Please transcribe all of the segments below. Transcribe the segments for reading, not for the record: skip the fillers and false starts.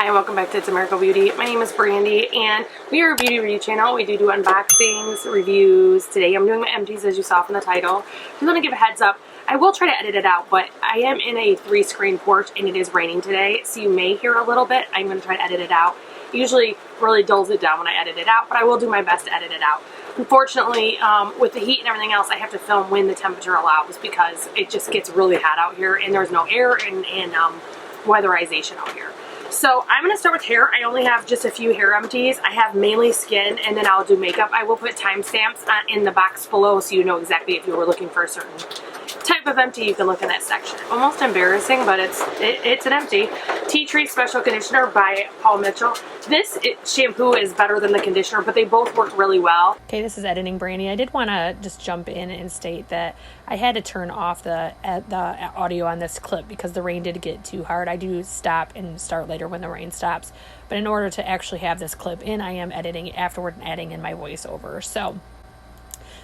Hi, welcome back to It's America Beauty. My name is Brandy and we are a beauty review channel. We do unboxings, reviews. Today I'm doing my empties as you saw from the title. Just want to give a heads up. I will try to edit it out, but I am in a 3-screen porch and it is raining today, so you may hear a little bit. I'm going to try to edit it out. Usually really dulls it down when I edit it out, but I will do my best to edit it out. Unfortunately, with the heat and everything else, I have to film when the temperature allows because it just gets really hot out here and there's no air and weatherization out here. So I'm going to start with hair. I only have just a few hair empties. I have mainly skin and then I'll do makeup. I will put timestamps in the box below so you know exactly if you were looking for a certain type of empty, you can look in that section. Almost embarrassing, but it's an empty. Tea Tree Special Conditioner by Paul Mitchell. This shampoo is better than the conditioner, but they both work really well. Okay, this is Editing Brandy. I did want to just jump in and state that I had to turn off the audio on this clip because the rain did get too hard. I do stop and start later when the rain stops, but in order to actually have this clip in, I am editing it afterward and adding in my voiceover. So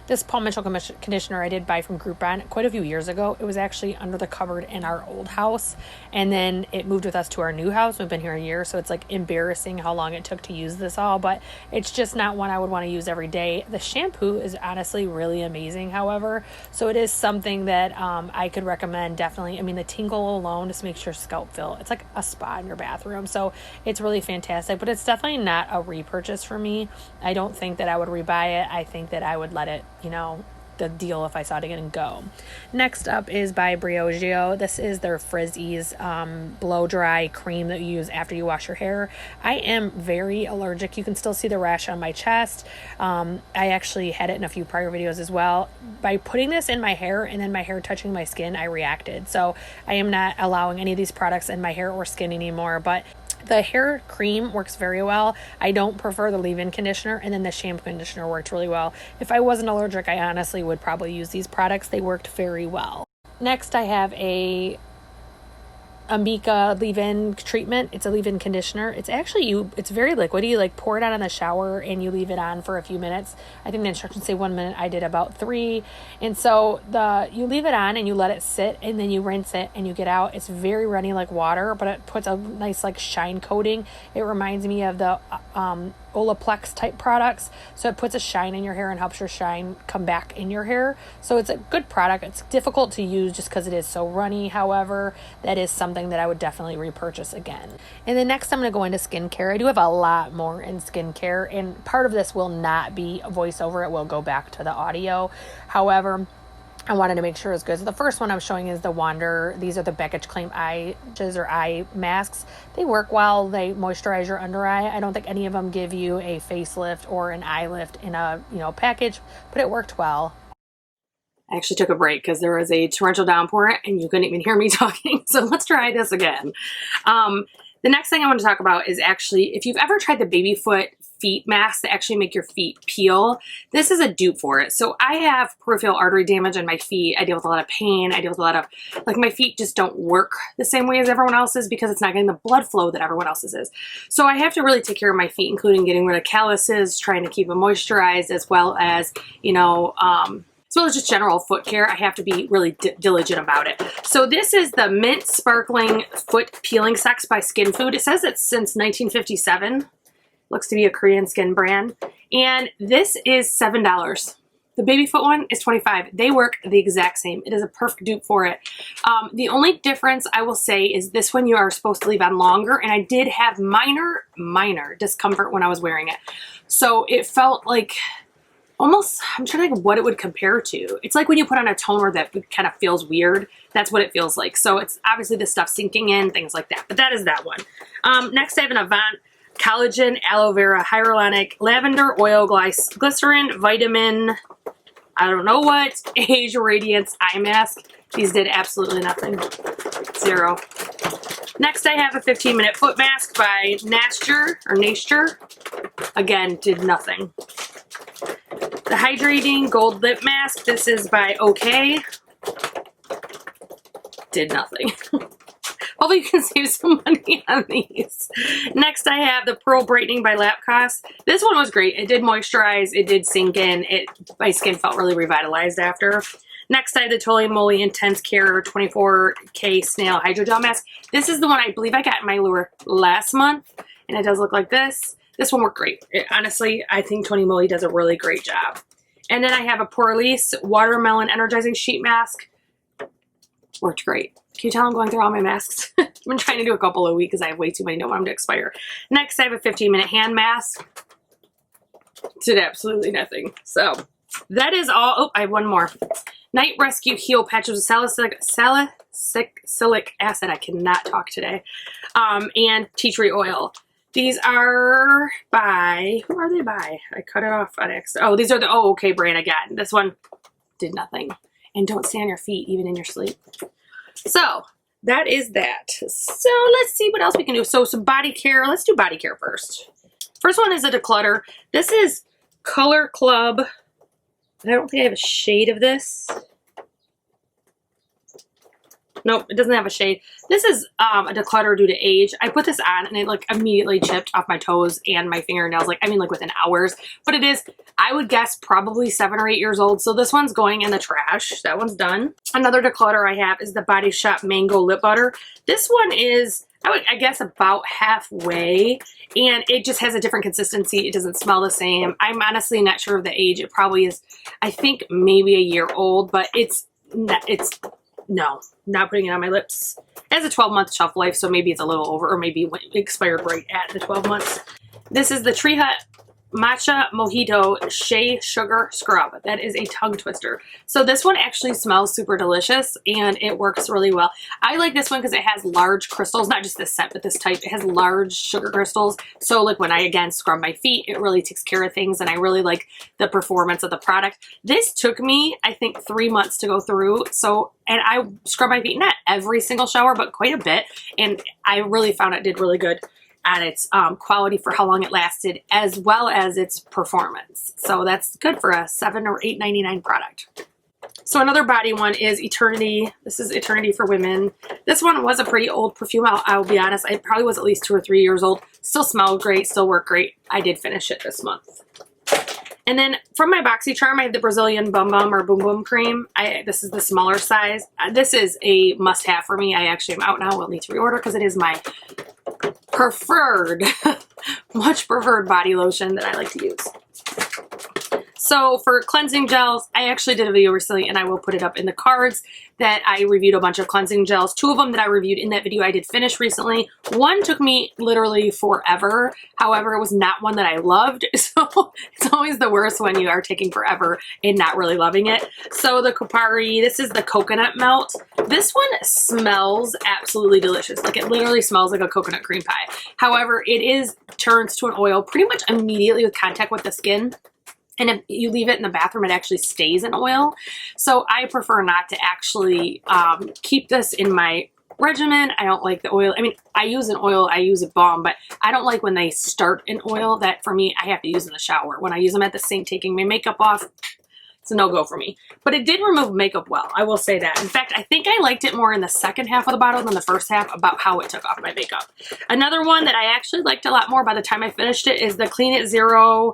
this Paul Mitchell conditioner I did buy from Groupon quite a few years ago. It was actually under the cupboard in our old house, and then it moved with us to our new house. We've been here a year, so it's like embarrassing how long it took to use this all, but it's just not one I would want to use every day. The shampoo is honestly really amazing, however, so it is something that I could recommend definitely. I mean, the tingle alone just makes your scalp feel, it's like a spa in your bathroom, so it's really fantastic, but it's definitely not a repurchase for me. I don't think that I would rebuy it. I think that I would let it, you know, the deal if I saw it again and go. Next up is by Briogeo. This is their Frizzies blow dry cream that you use after you wash your hair. I am very allergic. You can still see the rash on my chest. I actually had it in a few prior videos as well. By putting this in my hair and then my hair touching my skin, I reacted. So I am not allowing any of these products in my hair or skin anymore, but the hair cream works very well. I don't prefer the leave-in conditioner, and then the shampoo conditioner worked really well. If I wasn't allergic, I honestly would probably use these products. They worked very well. Next, I have a Ambika leave-in treatment. It's a leave-in conditioner. It's actually, it's very liquidy. Like, pour it on in the shower and you leave it on for a few minutes. I think the instructions say 1 minute. I did about 3. And so you leave it on and you let it sit and then you rinse it and you get out. It's very runny like water, but it puts a nice like shine coating. It reminds me of the Olaplex type products, so it puts a shine in your hair and helps your shine come back in your hair. So it's a good product. It's difficult to use just because it is so runny. However, that is something that I would definitely repurchase again. And then next I'm going to go into skincare. I do have a lot more in skincare, and part of this will not be a voiceover. It will go back to the audio. However, I wanted to make sure it was good. So the first one I'm showing is the Wander. These are the Beckett Claim eyes or eye masks. They work well. They moisturize your under eye. I don't think any of them give you a facelift or an eye lift in a package, but it worked well. I actually took a break because there was a torrential downpour and you couldn't even hear me talking. So let's try this again. The next thing I want to talk about is actually, if you've ever tried the baby foot feet masks that actually make your feet peel, this is a dupe for it. So I have peripheral artery damage in my feet. I deal with a lot of pain. I deal with a lot of, like, my feet just don't work the same way as everyone else's because it's not getting the blood flow that everyone else's is. So I have to really take care of my feet, including getting rid of calluses, trying to keep them moisturized, as well as, as well as just general foot care. I have to be really diligent about it. So this is the Mint Sparkling Foot Peeling Sex by Skin Food. It says it's since 1957. Looks to be a Korean skin brand. And this is $7. The baby foot one is $25. They work the exact same. It is a perfect dupe for it. The only difference I will say is this one you are supposed to leave on longer, and I did have minor discomfort when I was wearing it. So it felt like almost, I'm trying to think what it would compare to. It's like when you put on a toner that kind of feels weird. That's what it feels like. So it's obviously the stuff sinking in, things like that. But that is that one. Next I have an Avant Collagen Aloe Vera Hyaluronic Lavender Oil Glycerin Vitamin, I don't know what, Age Radiance Eye Mask. These did absolutely nothing. 0. Next I have a 15-minute foot mask by Nature. Again, did nothing. The Hydrating Gold Lip Mask. This is by OK. Did nothing. Hopefully you can save some money on these. Next I have the Pearl Brightening by Lapcos. This one was great. It did moisturize. It did sink in. My skin felt really revitalized after. Next, I have the Totally Moly Intense Care 24K Snail Hydrogel Mask. This is the one I believe I got in my lure last month, and it does look like this. This one worked great. Honestly, I think Tony Moly does a really great job. And then I have a Poreless Watermelon Energizing Sheet Mask. Worked great. Can you tell I'm going through all my masks? I've been trying to do a couple a week because I have way too many, don't want them to expire. Next, I have a 15-minute hand mask. Did absolutely nothing. So that is all. Oh, I have one more. Night Rescue Heal Patches with salicylic acid. I cannot talk today. And tea tree oil. These are by, who are they by? I cut it off on accident. Oh, these are the Oh Okay brand again. This one did nothing. And don't stay on your feet, even in your sleep. So that is that. So let's see what else we can do. So some body care. Let's do body care first. First one is a declutter. This is Color Club. I don't think I have a shade of this. Nope, it doesn't have a shade. This is a declutter due to age. I put this on and it like immediately chipped off my toes and my fingernails. Like, I mean, like within hours. But it is, I would guess, probably 7 or 8 years old. So this one's going in the trash. That one's done. Another declutter I have is the Body Shop Mango Lip Butter. This one is, I guess, about halfway. And it just has a different consistency. It doesn't smell the same. I'm honestly not sure of the age. It probably is, I think, maybe a year old. But no, not putting it on my lips. It has a 12-month shelf life, so maybe it's a little over, or maybe it expired right at the 12 months. This is the Tree Hut Matcha Mojito Shea Sugar Scrub. That is a tongue twister. So this one actually smells super delicious, and it works really well. I like this one because it has large crystals, not just this scent, but this type. It has large sugar crystals. So like when I, again, scrub my feet, it really takes care of things, and I really like the performance of the product. This took me, I think, 3 months to go through. So, and I scrub my feet, not every single shower, but quite a bit. And I really found it did really good at its quality for how long it lasted, as well as its performance. So that's good for a $7 or $8.99 product. So another body one is Eternity. This is Eternity for Women. This one was a pretty old perfume. I'll be honest. It probably was at least 2 or 3 years old. Still smelled great. Still worked great. I did finish it this month. And then from my BoxyCharm, I have the Brazilian Bum Bum or Boom Boom Cream. This is the smaller size. This is a must-have for me. I actually am out now. We'll need to reorder because it is my preferred, much preferred body lotion that I like to use. So for cleansing gels, I actually did a video recently, and I will put it up in the cards, that I reviewed a bunch of cleansing gels. 2 of them that I reviewed in that video I did finish recently. One took me literally forever. However, it was not one that I loved. So it's always the worst when you are taking forever and not really loving it. So the Kopari, this is the coconut melt. This one smells absolutely delicious. Like, it literally smells like a coconut cream pie. However, it turns to an oil pretty much immediately with contact with the skin. And if you leave it in the bathroom, it actually stays in oil. So I prefer not to actually keep this in my regimen. I don't like the oil. I mean, I use an oil, I use a balm, but I don't like when they start in oil. That for me, I have to use in the shower. When I use them at the sink, taking my makeup off, it's a no-go for me. But it did remove makeup well, I will say that. In fact, I think I liked it more in the second half of the bottle than the first half about how it took off my makeup. Another one that I actually liked a lot more by the time I finished it is the Clean It Zero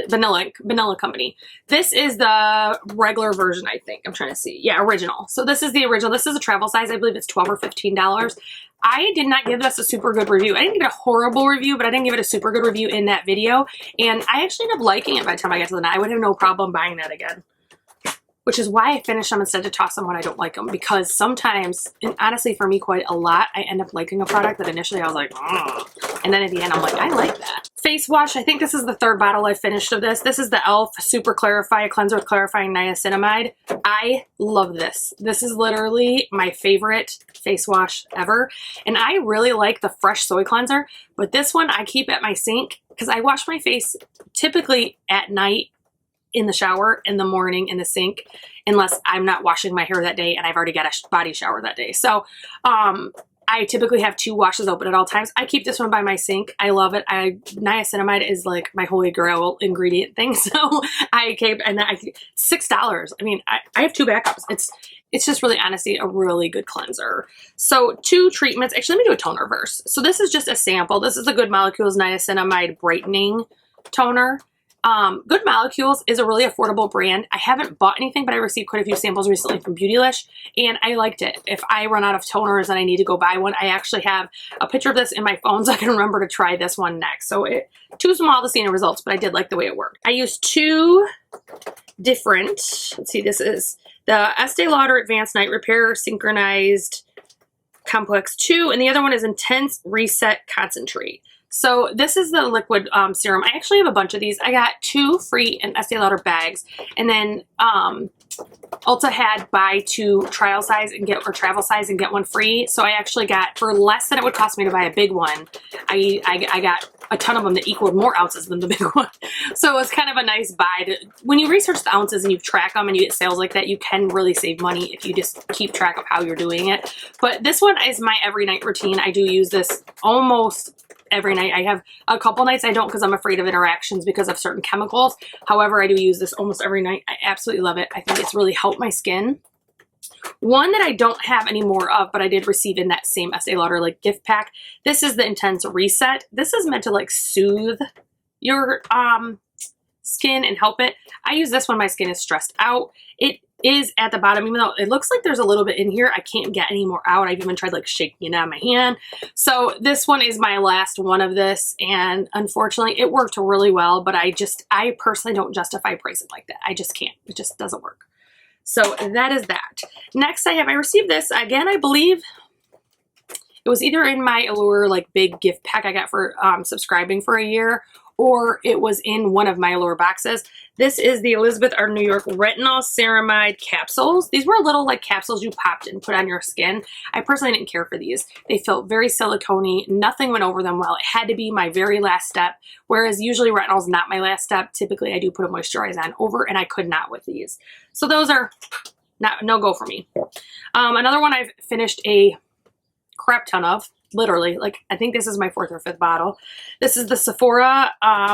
Vanilla Company. This is the regular version, I think. I'm trying to see. Yeah, original. So this is the original. This is a travel size. I believe it's $12 or $15. I did not give this a super good review. I didn't give it a horrible review, but I didn't give it a super good review in that video. And I actually ended up liking it by the time I got to the night. I would have no problem buying that again. Which is why I finish them instead of toss them when I don't like them. Because sometimes, and honestly for me quite a lot, I end up liking a product that initially I was like, ugh. And then at the end I'm like, I like that. Face wash, I think this is the 3rd bottle I finished of this. This is the e.l.f. Super Clarify Cleanser with Clarifying Niacinamide. I love this. This is literally my favorite face wash ever. And I really like the Fresh Soy Cleanser. But this one I keep at my sink because I wash my face typically at night, in the shower, in the morning, in the sink, unless I'm not washing my hair that day and I've already got a body shower that day. So I typically have 2 washes open at all times. I keep this one by my sink. I love it. Niacinamide is like my holy grail ingredient thing. So I keep, and $6. I mean, I have 2 backups. It's just really, honestly, a really good cleanser. So 2 treatments. Actually, let me do a toner first. So this is just a sample. This is the Good Molecules Niacinamide Brightening Toner. Good Molecules is a really affordable brand. I haven't bought anything, but I received quite a few samples recently from Beautylish, and I liked it. If I run out of toners and I need to go buy one, I actually have a picture of this in my phone so I can remember to try this one next. So too small to see any results, but I did like the way it worked. I used two different, let's see, this is the Estee Lauder Advanced Night Repair Synchronized Complex 2, and the other one is Intense Reset Concentrate. So this is the liquid serum. I actually have a bunch of these. I got 2 free in Estee Lauder bags, and then Ulta had buy 2 trial size and get, or travel size and get 1 free. So I actually got, for less than it would cost me to buy a big one, I got a ton of them that equaled more ounces than the big one. So it was kind of a nice buy. When you research the ounces and you track them and you get sales like that, you can really save money if you just keep track of how you're doing it. But this one is my every night routine. I do use this almost every night. I have a couple nights I don't because I'm afraid of interactions because of certain chemicals. However, I do use this almost every night. I absolutely love it. I think it's really helped my skin. One that I don't have any more of, but I did receive in that same Estee Lauder like gift pack. This is the Intense Reset. This is meant to like soothe your skin and help it. I use this when my skin is stressed out. It is at the bottom, even though it looks like there's a little bit in here, I can't get any more out. I've even tried like shaking it out of my hand. So this one is my last one of this, and unfortunately it worked really well, but I personally don't justify pricing like that. I just can't. It just doesn't work. So that is that. Next I received this again, I believe it was either in my Allure like big gift pack I got for subscribing for a year, or it was in one of my Allure boxes. This is the Elizabeth Arden New York Retinol Ceramide Capsules. These were little like capsules you popped and put on your skin. I personally didn't care for these. They felt very silicone-y. Nothing went over them well. It had to be my very last step, whereas usually retinol is not my last step. Typically I do put a moisturizer on over, and I could not with these. So those are no go for me. Another one I've finished a crap ton of. Literally, like I think this is my 4th or 5th bottle. This is the Sephora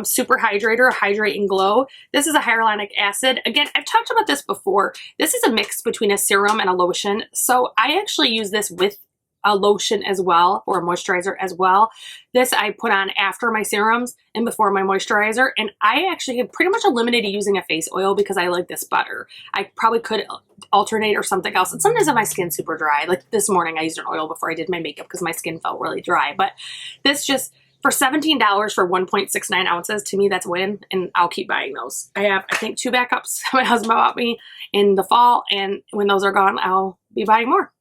Super Hydrator Hydrate and Glow. This is a hyaluronic acid. Again, I've talked about this before. This is a mix between a serum and a lotion. So I actually use this with a lotion as well, or a moisturizer as well. This I put on after my serums and before my moisturizer, and I actually have pretty much eliminated using a face oil because I like this better. I probably could alternate or something else, and sometimes if my skin's super dry, like this morning I used an oil before I did my makeup because my skin felt really dry, but this just, for $17 for 1.69 ounces, to me that's a win, and I'll keep buying those. I have, I think, 2 backups my husband bought me in the fall, and when those are gone, I'll be buying more.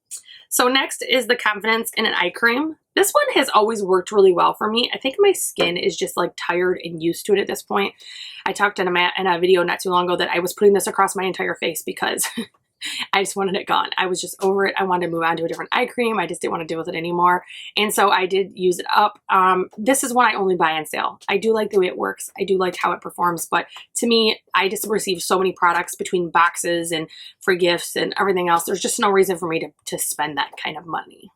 So next is the Confidence in an Eye Cream. This one has always worked really well for me. I think my skin is just like tired and used to it at this point. I talked in a video not too long ago that I was putting this across my entire face because I just wanted it gone. I was just over it. I wanted to move on to a different eye cream. I just didn't want to deal with it anymore. And so I did use it up. This is one I only buy on sale. I do like the way it works. I do like how it performs. But to me, I just received so many products between boxes and free gifts and everything else. There's just no reason for me to spend that kind of money.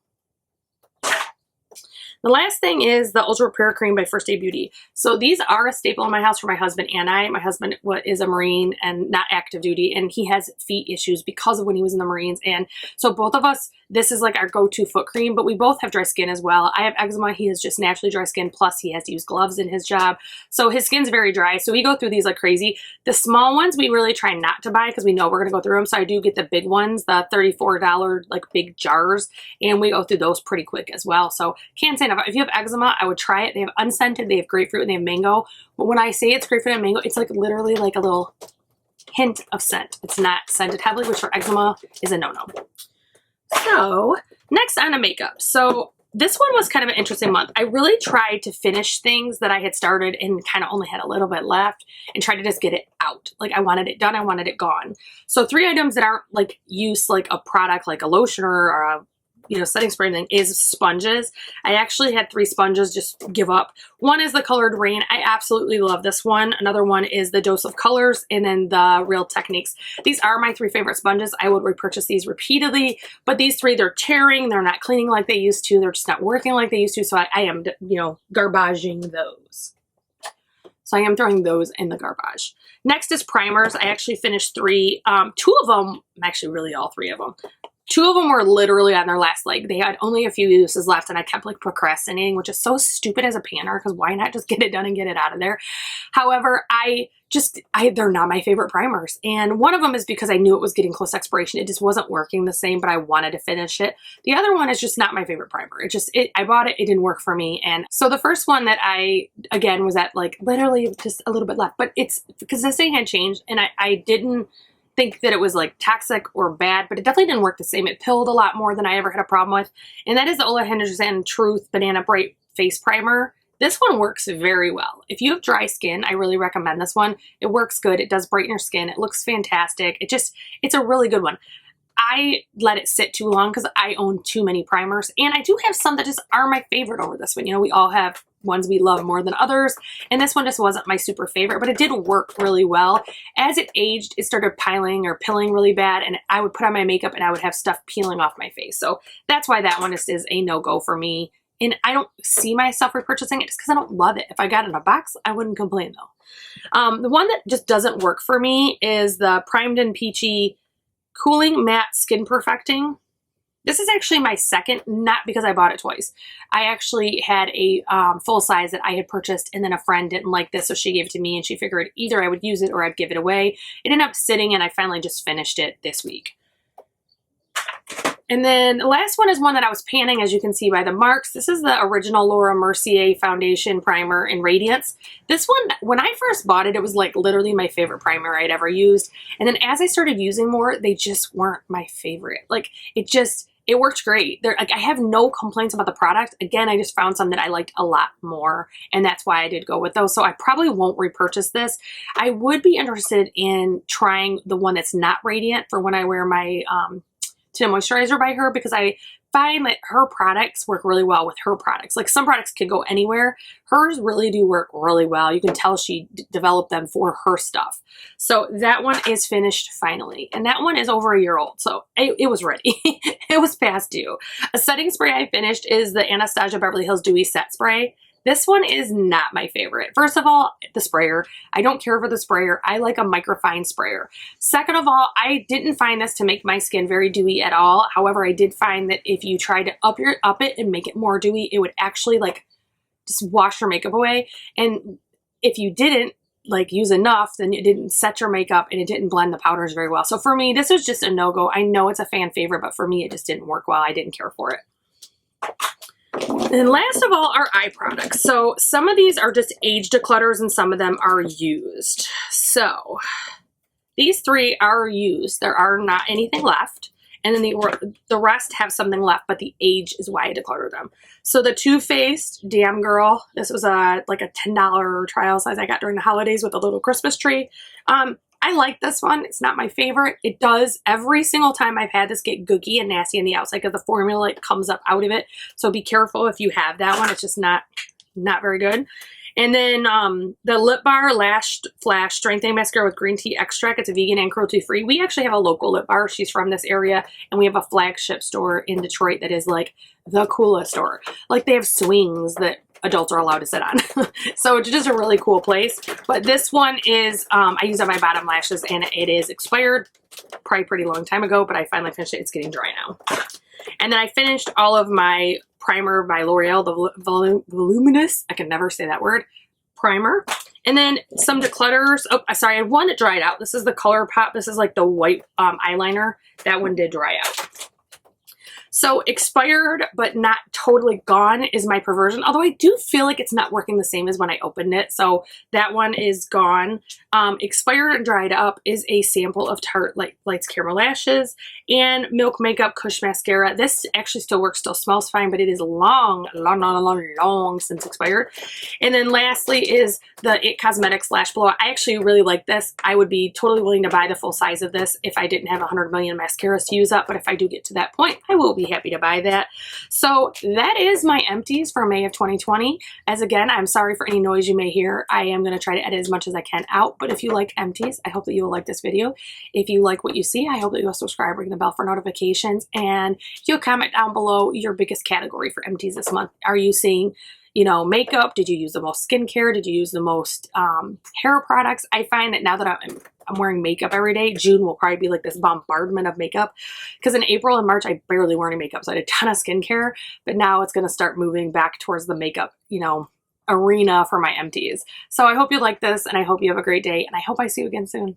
The last thing is the Ultra Repair Cream by First Aid Beauty. So these are a staple in my house for my husband and I. My husband is a Marine and not active duty, and he has feet issues because of when he was in the Marines. And so both of us, this is like our go-to foot cream, but we both have dry skin as well. I have eczema. He has just naturally dry skin, plus he has to use gloves in his job. So his skin's very dry. So we go through these like crazy. The small ones we really try not to buy because we know we're going to go through them. So I do get the big ones, the $34 like big jars, and we go through those pretty quick as well. So can't say enough. If you have eczema, I would try it. They have unscented, they have grapefruit, and they have mango. But when I say it's grapefruit and mango, it's like literally like a little hint of scent. It's not scented heavily, which for eczema is a no-no. So next on to makeup. So this one was kind of an interesting month. I really tried to finish things that I had started and kind of only had a little bit left and tried to just get it out. Like I wanted it done. I wanted it gone. So 3 items that aren't like use like a product like a lotion or a setting spray thing is sponges. I actually had 3 sponges just give up. One is the Colored Rain. I absolutely love this one. Another one is the Dose of Colors, and then the Real Techniques. These are my 3 favorite sponges. I would repurchase these repeatedly, but these 3, they're tearing. They're not cleaning like they used to. They're just not working like they used to. So I am, garbaging those. So I am throwing those in the garbage. Next is primers. I actually finished 3. 2 of them, actually really all 3 of them. 2 of them were literally on their last leg. They had only a few uses left, and I kept like procrastinating, which is so stupid as a panner, because why not just get it done and get it out of there? However, they're not my favorite primers. And one of them is because I knew it was getting close to expiration. It just wasn't working the same, but I wanted to finish it. The other one is just not my favorite primer. I bought it, it didn't work for me. And so the first one that again, was at like literally just a little bit left, but it's because this thing had changed, and I didn't think that it was like toxic or bad, but it definitely didn't work the same. It pilled a lot more than I ever had a problem with. And that is the Ole Henderson Truth Banana Bright Face Primer. This one works very well. If you have dry skin, I really recommend this one. It works good. It does brighten your skin. It looks fantastic. It's a really good one. I let it sit too long because I own too many primers, and I do have some that just are my favorite over this one. You know, we all have ones we love more than others, and this one just wasn't my super favorite, but it did work really well. As it aged, it started piling or pilling really bad, and I would put on my makeup and I would have stuff peeling off my face. So that's why that one just is a no-go for me. And I don't see myself repurchasing it just because I don't love it. If I got it in a box, I wouldn't complain though. The one that just doesn't work for me is the Primed and Peachy Cooling Matte Skin Perfecting. This is actually my second, not because I bought it twice. I actually had a full size that I had purchased, and then a friend didn't like this, so she gave it to me, and she figured either I would use it or I'd give it away. It ended up sitting, and I finally just finished it this week. And then the last one is one that I was panning, as you can see by the marks. This is the original Laura Mercier Foundation Primer in Radiance. This one, when I first bought it, it was like literally my favorite primer I'd ever used. And then as I started using more, they just weren't my favorite. Like, it worked great. I have no complaints about the product. Again, I just found some that I liked a lot more, and that's why I did go with those. So I probably won't repurchase this. I would be interested in trying the one that's not Radiant for when I wear my Tinted Moisturizer by her, because I find that her products work really well with her products. Like, some products could go anywhere. Hers really do work really well. You can tell she developed them for her stuff. So that one is finished finally. And that one is over a year old. So it was ready. It was past due. A setting spray I finished is the Anastasia Beverly Hills Dewy Set Spray. This one is not my favorite. First of all, the sprayer. I don't care for the sprayer. I like a microfine sprayer. Second of all, I didn't find this to make my skin very dewy at all. However, I did find that if you try to up it and make it more dewy, it would actually like just wash your makeup away. And if you didn't like use enough, then it didn't set your makeup and it didn't blend the powders very well. So for me, this was just a no-go. I know it's a fan favorite, but for me, it just didn't work well. I didn't care for it. And last of all are eye products. So some of these are just age declutters and some of them are used. So these 3 are used. There are not anything left. And then the rest have something left, but the age is why I decluttered them. So the Too Faced Damn Girl. This was like a $10 trial size I got during the holidays with a little Christmas tree. I like this one. It's not my favorite. It does, every single time I've had this, get gooky and nasty on the outside because the formula comes up out of it. So be careful if you have that one. It's just not very good. And then the Lip Bar Lash Flash Strengthening Mascara with Green Tea Extract. It's a vegan and cruelty free. We actually have a local Lip Bar. She's from this area, and we have a flagship store in Detroit that is like the coolest store. Like, they have swings that adults are allowed to sit on. So it's just a really cool place. But this one is, I used on my bottom lashes, and it is expired probably a pretty long time ago, but I finally finished it. It's getting dry now. And then I finished all of my primer by L'Oreal, the Voluminous, I can never say that word, primer. And then some declutters. Oh, sorry, I had one that dried out. This is the ColourPop. This is like the white eyeliner. That one did dry out. So expired but not totally gone is my Perversion, although I do feel like it's not working the same as when I opened it. So that one is gone. Expired and dried up is a sample of Tarte Lights Camera Lashes and Milk Makeup Kush Mascara. This actually still works, still smells fine, but it is long since expired. And then lastly is the It Cosmetics Lash Blow. I actually really like this. I would be totally willing to buy the full size of this if I didn't have 100 million mascaras to use up, but if I do get to that point, I will be happy to buy that. So that is my empties for May of 2020. As again, I'm sorry for any noise you may hear. I am going to try to edit as much as I can out, but if you like empties, I hope that you will like this video. If you like what you see, I hope that you'll subscribe, ring the bell for notifications, and if you'll comment down below your biggest category for empties this month. Are you seeing you know, makeup? Did you use the most skincare? Did you use the most hair products? I find that now that I'm wearing makeup every day, June will probably be like this bombardment of makeup, because in April and March I barely wore any makeup, so I had a ton of skincare, but now it's going to start moving back towards the makeup, you know, arena for my empties. So I hope you like this, and I hope you have a great day, and I hope I see you again soon.